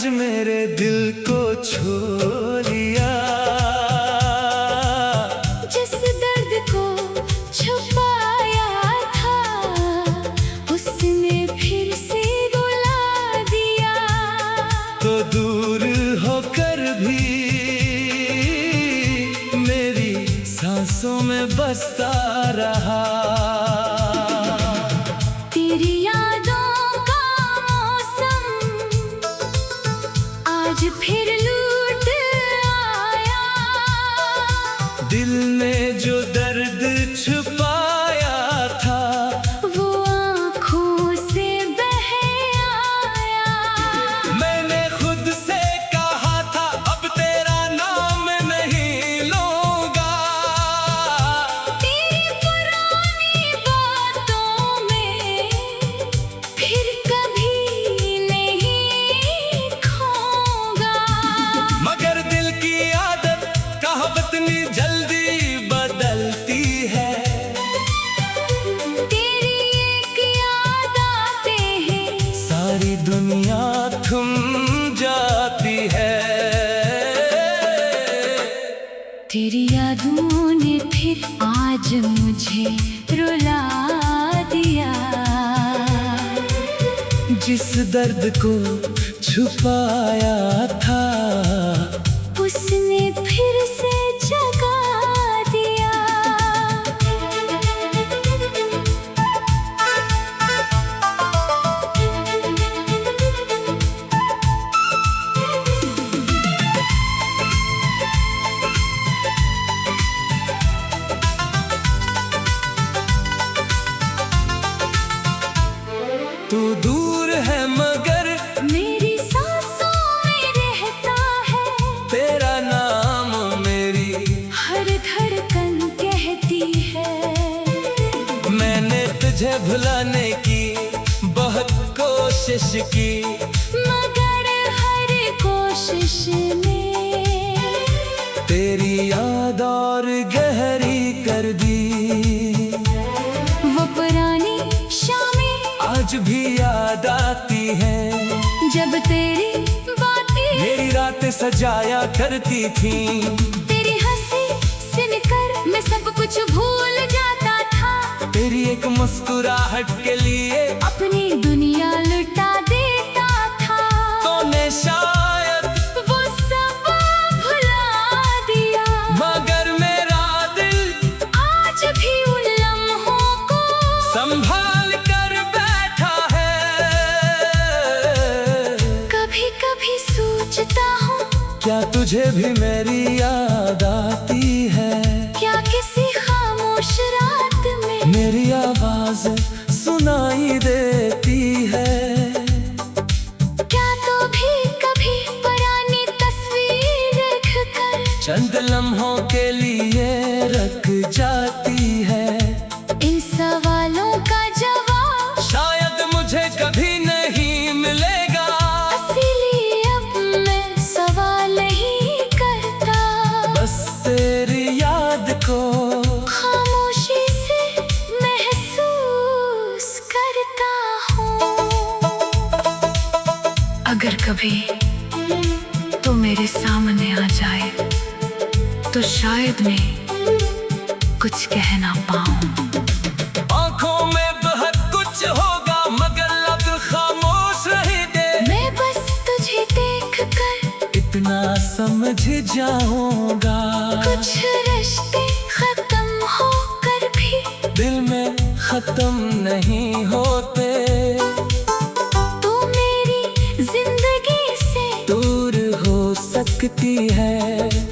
आज मेरे दिल को छू लिया। जिस दर्द को छुपाया था उसने फिर से रुला दिया। तो दूर होकर भी मेरी सांसों में बसता रहा। तेरी यादों का मौसम आज फिर लौट आया। दिल में जो दर्द छुपाया था वो आँखों से बह आया। मैंने खुद से कहा था अब तेरा नाम नहीं लूंगा। तेरी पुरानी बातों में फिर कभी नहीं खोऊंगा। मगर दिल की आदत कहावत इतनी जल्दी बदलती है। तेरी एक याद आते हैं सारी दुनिया थम जाती है। तेरी यादों ने फिर आज मुझे रुला दिया। जिस दर्द को छुपाया था उसने फिर से जगा दिया। तू दूर है मगर मेरी सांसों में रहता है। तेरा नाम मेरी हर धड़कन कहती है। मैंने तुझे भुलाने की बहुत कोशिश की। मगर हर कोशिश में तेरी याद और गहरी कर दी। वो पुरानी शामें आज भी याद आती है। जब तेरी बातें मेरी रातें सजाया करती थी। तेरी हंसी सुनकर मैं सब कुछ भूल जाता था। तेरी एक मुस्कुराहट के लिए अपनी दुनिया लुटा देता था। तूने शायद वो सब भुला दिया। मगर मेरा दिल आज भी उन लम्हों को संभाल कर बैठा है। कभी कभी सोचता हूँ क्या तुझे भी मेरी याद आती है? क्या किसी खामोश रात में मेरी आवाज सुनाई देती है। क्या तो भी कभी पुरानी तस्वीर देखकर चंद लम्हों के लिए रख जाती है। इन सवालों का जवाब शायद मुझे कभी नहीं मिलेगा। इसीलिए अब मैं सवाल नहीं करता। बस तेरी याद को खामोशी से महसूस करता हूँ। अगर कभी तो मेरे सामने आ जाए तो शायद मैं कुछ कह ना पाऊँ। आंखों में बहुत कुछ होगा मगर लब खामोश रही दे। मैं बस तुझे देख कर इतना समझ जाऊंगा। कुछ रिश्ते खत्म होकर भी दिल में खत्म नहीं होते। तू मेरी जिंदगी से दूर हो सकती है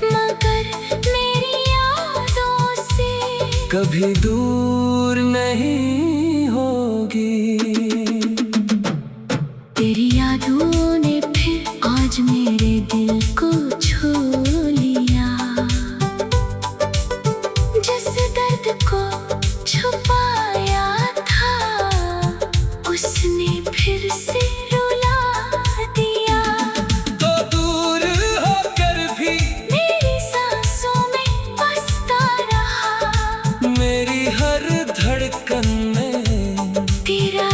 मगर मेरी यादों से कभी दूर नहीं होगी। तेरी यादों ने फिर आज मेरे दिल को छू लिया। जिस दर्द को छुपाया था उसने फिर से रुला दिया। तो दूर होकर भी मेरी सांसों में बसता रहा। मेरी हर धड़कन में तेरा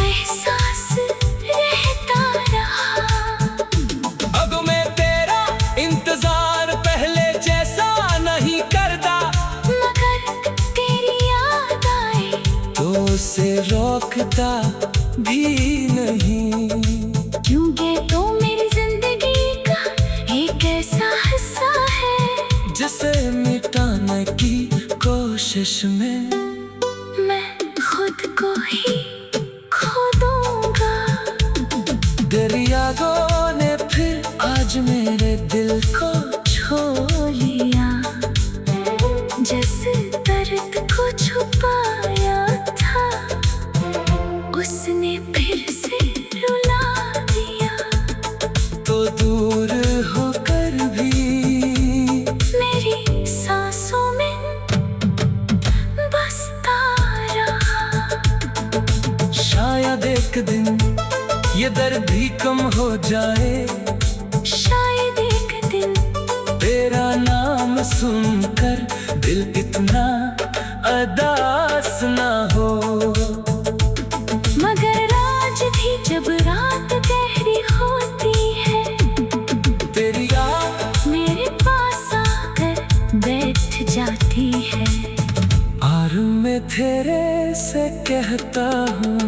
रुकता भी नहीं, क्योंकि तो मेरी जिंदगी का एक ऐसा हिस्सा है जिसे मिटाने की कोशिश में मैं खुद को ही खो दूंगा। तेरी यादों ने फिर आज मेरे दिल को छो लिया, जिस दर्द को छुपाया था उसने फिर से रुला दिया। तो दूर होकर भी मेरी सांसों में बसता रहा। शायद एक दिन ये दर्द भी कम हो जाए, शायद एक दिन तेरा नाम सुनकर दिल इतना अदास ना हो। मगर आज भी जब रात गहरी होती है, तेरी याद मेरे पास आकर बैठ जाती है। और मैं तेरे से कहता हूँ,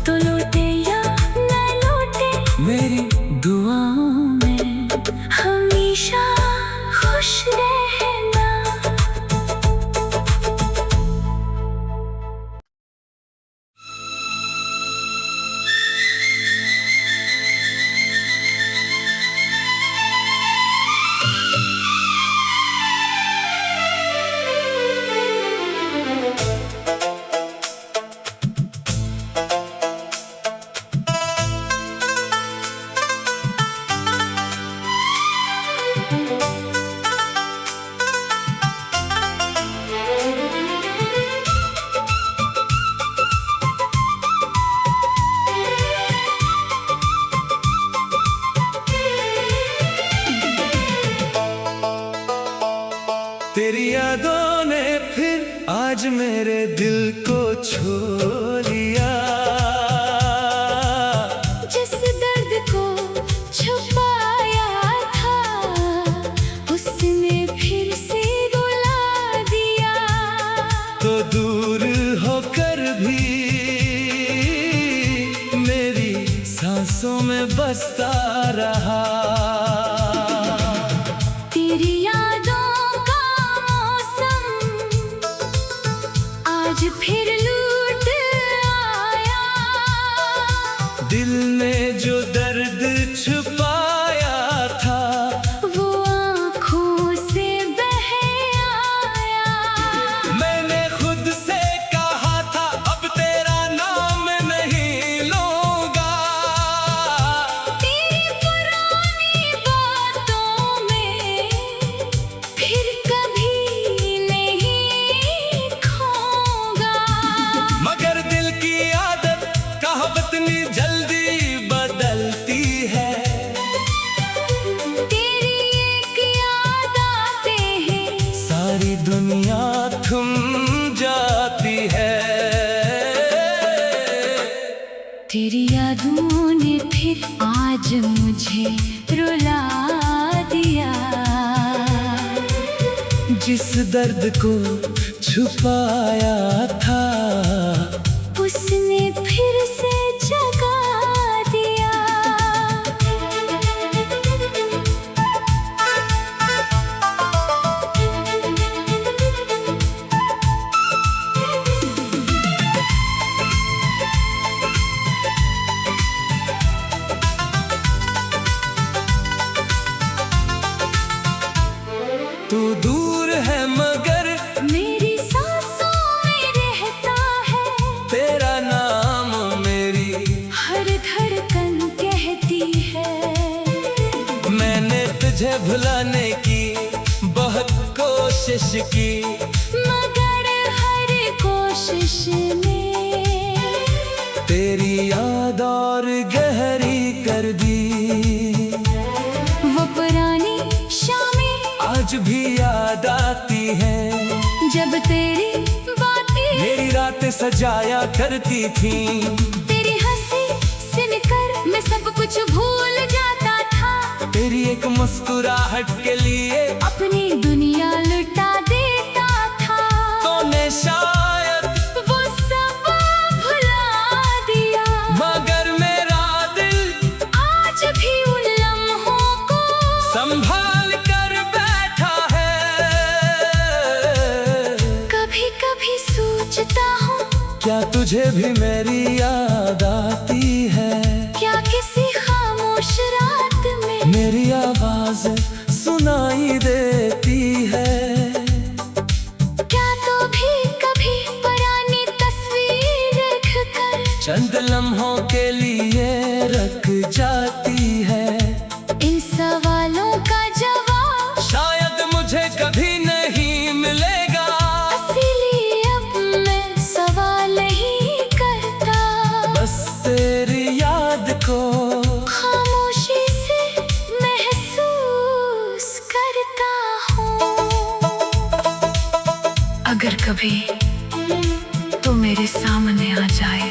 तो लौटे या न लौटे मेरी दुआओं में हमेशा खुश रहना। तेरी यादों ने फिर आज मेरे दिल को छू लिया, जिस दर्द को छुपाया था उसने फिर से रुला दिया। तो दूर होकर भी मेरी सांसों में बसता रहा। तेरी यादों का मौसम आज फिर लौट आया। दिल ने जो दर्द छुपाया था वो आँखों से बह आया। मैंने खुद से कहा था अब तेरा नाम नहीं लूंगा। तेरी पुरानी बातों में फिर कभी नहीं खोऊंगा। मगर दिल की आदत कहावत इतनी जल्दी बदलती है। तेरी एक याद आते हैं सारी दुनिया थम जाती है। तेरी यादों ने फिर आज मुझे रुला दिया। जिस दर्द को छुपाया था उसने फिर से जगा दिया। तू दूर है मगर मेरी सांसों में रहता है, तेरा नाम मेरी हर धड़कन कहती है। मैंने तुझे भुलाने की बहुत कोशिश की, मगर हर कोशिश में तेरी याद और गहरी कर दी। वो पुरानी शामें आज भी याद आती है, जब तेरी बातें मेरी रातें सजाया करती थी। तेरी हंसी सुनकर मैं सब कुछ भूल जाता था। तेरी एक मुस्कुराहट के लिए अपनी दुनिया लुटा देता था। तूने शायद वो सब क्या तुझे भी मेरी याद आती है? क्या किसी खामोश रात में मेरी आवाज सुनाई देती है? क्या तो भी कभी पुरानी तस्वीर देखकर चंद लम्हों के लिए रख जाती है? इन सवालों का जवाब शायद मुझे कभी नहीं मिलेगा, इसीलिए अब मैं सवाल नहीं करता। बस तेरी याद को खामोशी से महसूस करता हूँ। अगर कभी तो मेरे सामने आ जाए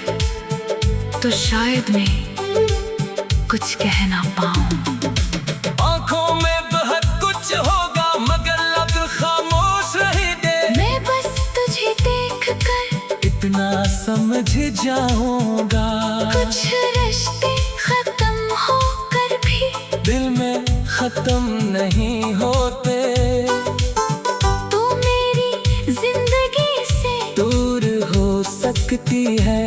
तो शायद मैं कुछ कह ना पाऊँ। आंखों में बहुत कुछ होगा मगर अब खामोश रही दे। मैं बस तुझे देखकर इतना समझ जाऊंगा, कुछ रिश्ते खत्म होकर भी दिल में खत्म नहीं होते। तू मेरी जिंदगी से दूर हो सकती है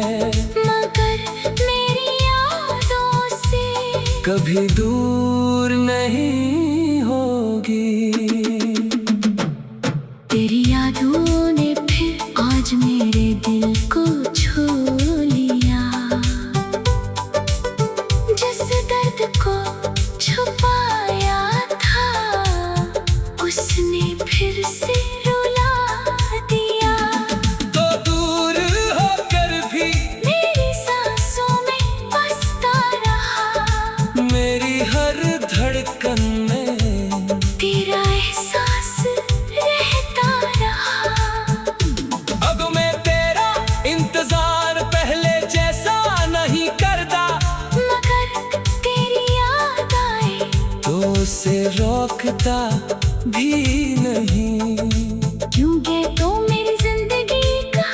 मगर मेरी यादों से कभी दूर नहीं होगी। तेरी यादों ने फिर आज मेरे दिल को छू लिया। जिस दर्द को छुपाया था उसने फिर से रुला दिया। तो दूर होकर भी मेरी सांसों में बसता रहा, मेरी हर धड़कन में तेरा एहसास रहता रहा। अब मैं तेरा इंतजार पहले जैसा नहीं करता, मगर तेरी याद आए तो उसे रोकता भी नहीं। क्योंकि तो मेरी जिंदगी का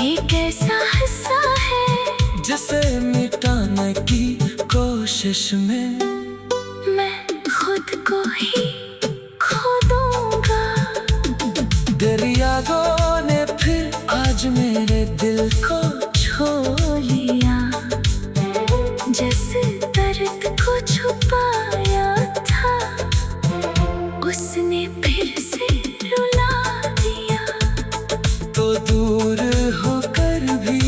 एक ऐसा हिस्सा है जिसे मिटाने की कोशिश में मैं खुद को ही खो दूंगा। तेरी यादों ने फिर आज मेरे दिल को छो लिया। जिस दर्द को छुपाया था उसने फिर से रुला दिया। तो दूर होकर भी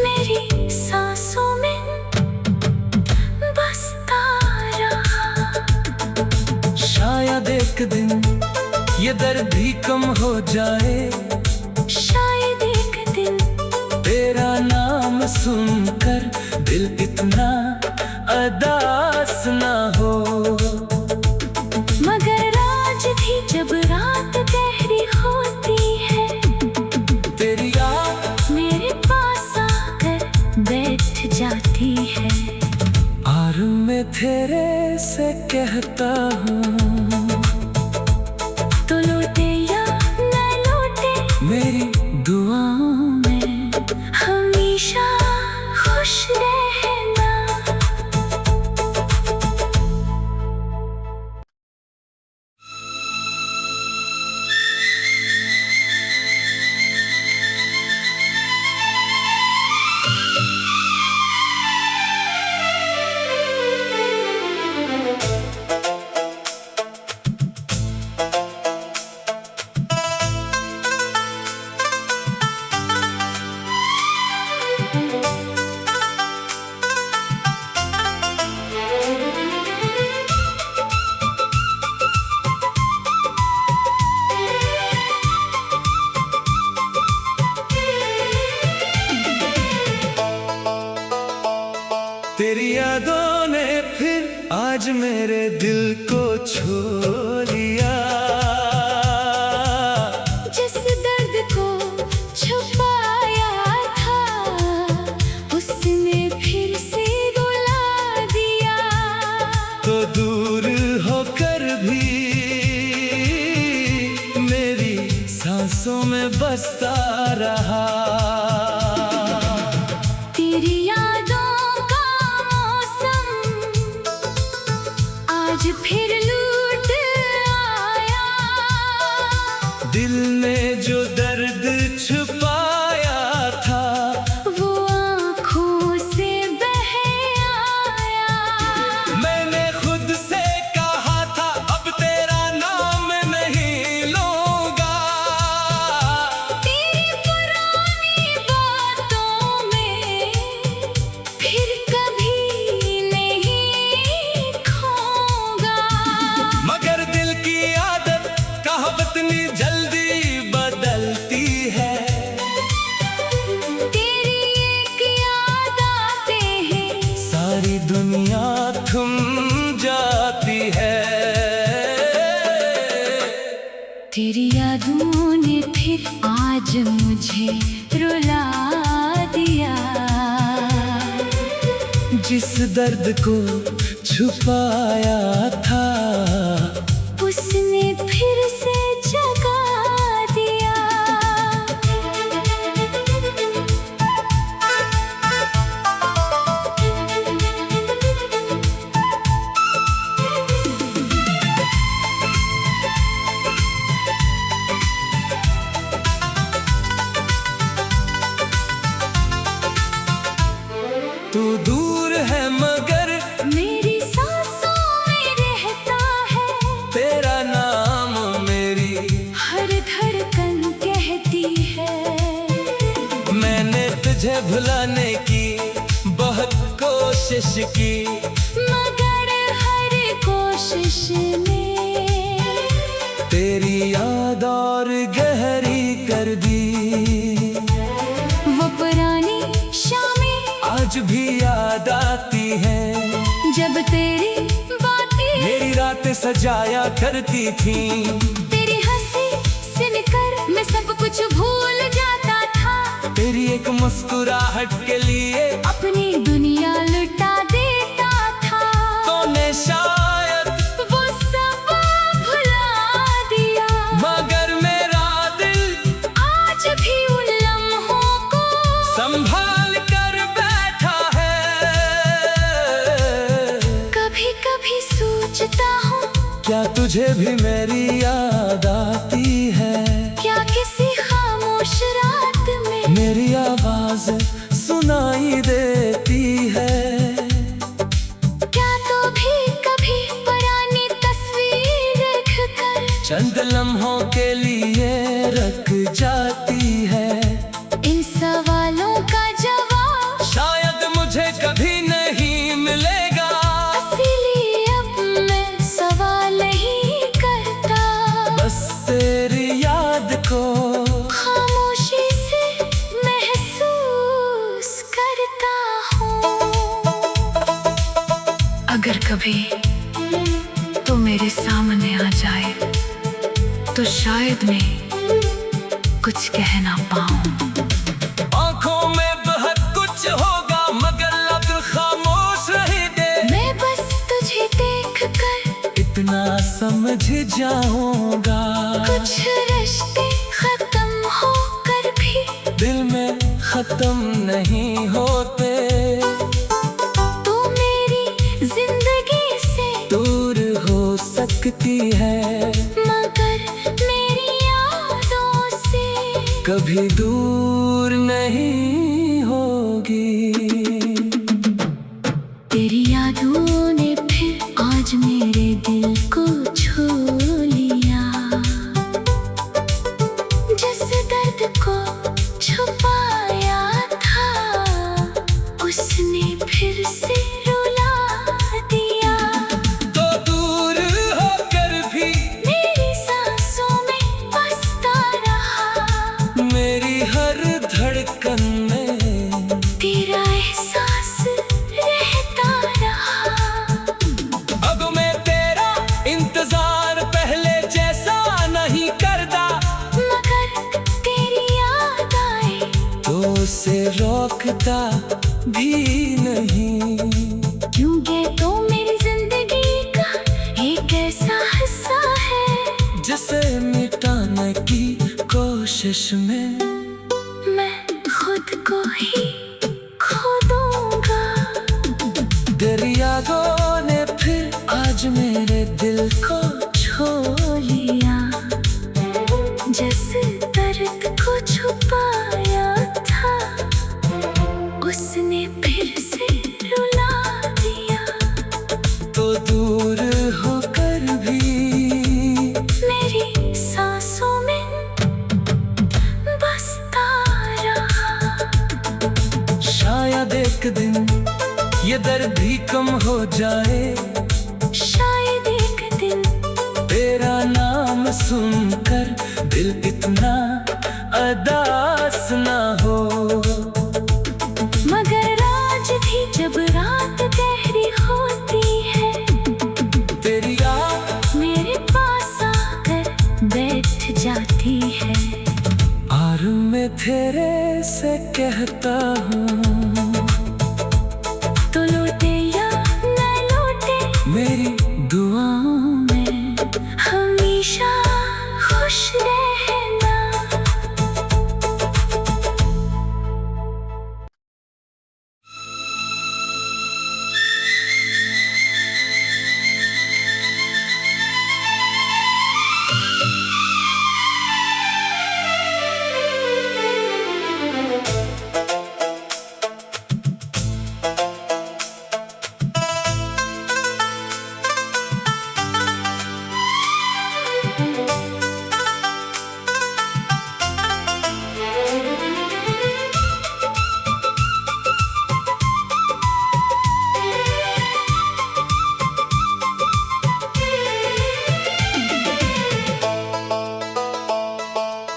मेरी सांसों में बसता रहा। शायद एक दिन ये दर्द भी कम हो जाए, शायद एक दिन तेरा नाम सुनकर दिल इतना अदास ना हो। मगर आज भी जब रात गहरी होती है तेरी याद मेरे पास आकर बैठ जाती है। और मैं तेरे से कहता हूँ तो लौटे या न लौटे मेरी दुआओं में हमेशा खुश रहना। तेरी यादों ने फिर आज मेरे दिल को छू लिया। जिस दर्द को छुपाया था उसने फिर से रुला दिया। तो दूर होकर भी मेरी सांसों में बसता रहा। तेरी यादों का मौसम आज फिर लूट आया। दिल में जो दर्द छुपाया था तेरी यादों ने फिर आज मुझे रुला दिया। जिस दर्द को छुपाया था उसने फिर से जगा दिया। तू दूर है मगर मेरी सांसों में रहता है, तेरा नाम मेरी हर धड़कन कहती है। मैंने तुझे भुलाने की बहुत कोशिश की, मगर हर कोशिश में तेरी याद और गहरी कर दी। वो पुरानी शामें आज भी याद आती है, जब तेरी बातें मेरी रातें सजाया करती थी। तेरी हंसी सुनकर मैं सब कुछ भूल जाता था। तेरी एक मुस्कुराहट के लिए अपनी दुनिया लुटा देता था। तूने शायद वो सब भुला दिया, मगर मेरा दिल आज भी उन लम्हों को संभाल कर बैठा है। कभी कभी सोचता हूँ, क्या तुझे भी मेरी याद आती है? क्या किसी खामोश रात में मेरी आवाज सुनाई देती है। क्या तो भी कभी पुरानी तस्वीर देखकर चंद लम्हों के लिए रख जाती है। इन सवालों का जवाब शायद मुझे कभी नहीं मिलेगा, इसीलिए अब मैं सवाल नहीं करता। बस तेरी याद को खामोशी से महसूस करता हूँ। अगर कभी तो मेरे सामने आ जाए तो शायद मैं कुछ कह ना पाऊँ। आंखों में बहुत कुछ होगा मगर लब खामोश रही दे। मैं बस तुझे देख कर इतना समझ जाऊंगा, कुछ रिश्ते खत्म होकर भी दिल में खत्म नहीं होते। तू मेरी जिंदगी से दूर हो सकती है मगर मेरी यादों से कभी दूर नहीं होगी। तेरी यादों ने फिर आज मेरे दिल को छू लिया। जिस दर्द को छुपाया था उसने फिर से रुला दिया। तो दूर होकर भी मेरी सांसों में बसता रहा, मेरी हर धड़कन में तेरा एहसास रहता रहा। अब मैं तेरा इंतजार पहले जैसा नहीं करता, मगर तेरी याद आए तो उसे रोकता भी नहीं। क्योंकि तो मेरी जिंदगी का एक ऐसा हिस्सा है जिसे मिटाने की कोशिश में मैं खुद को ही खो दूंगा। तेरी यादों ने फिर आज मेरे दिल को छू लिया। जिस दर्द को छुपाया था उसने फिर से रुला दिया। तो दूर होकर भी मेरी सांसों में बसता रहा। शायद एक दिन ये दर्द भी कम हो जाए, शायद एक दिन तेरा नाम सुनकर दिल इतना अदास ना हो। मगर आज भी जब रात गहरी होती है तेरी याद मेरे पास आकर बैठ तेरे से कहता हूँ, तो लौटे या न लौटे मेरी दुआओं में हमेशा खुश रहना।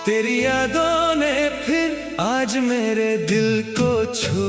तेरी यादों ने फिर आज मेरे दिल को छू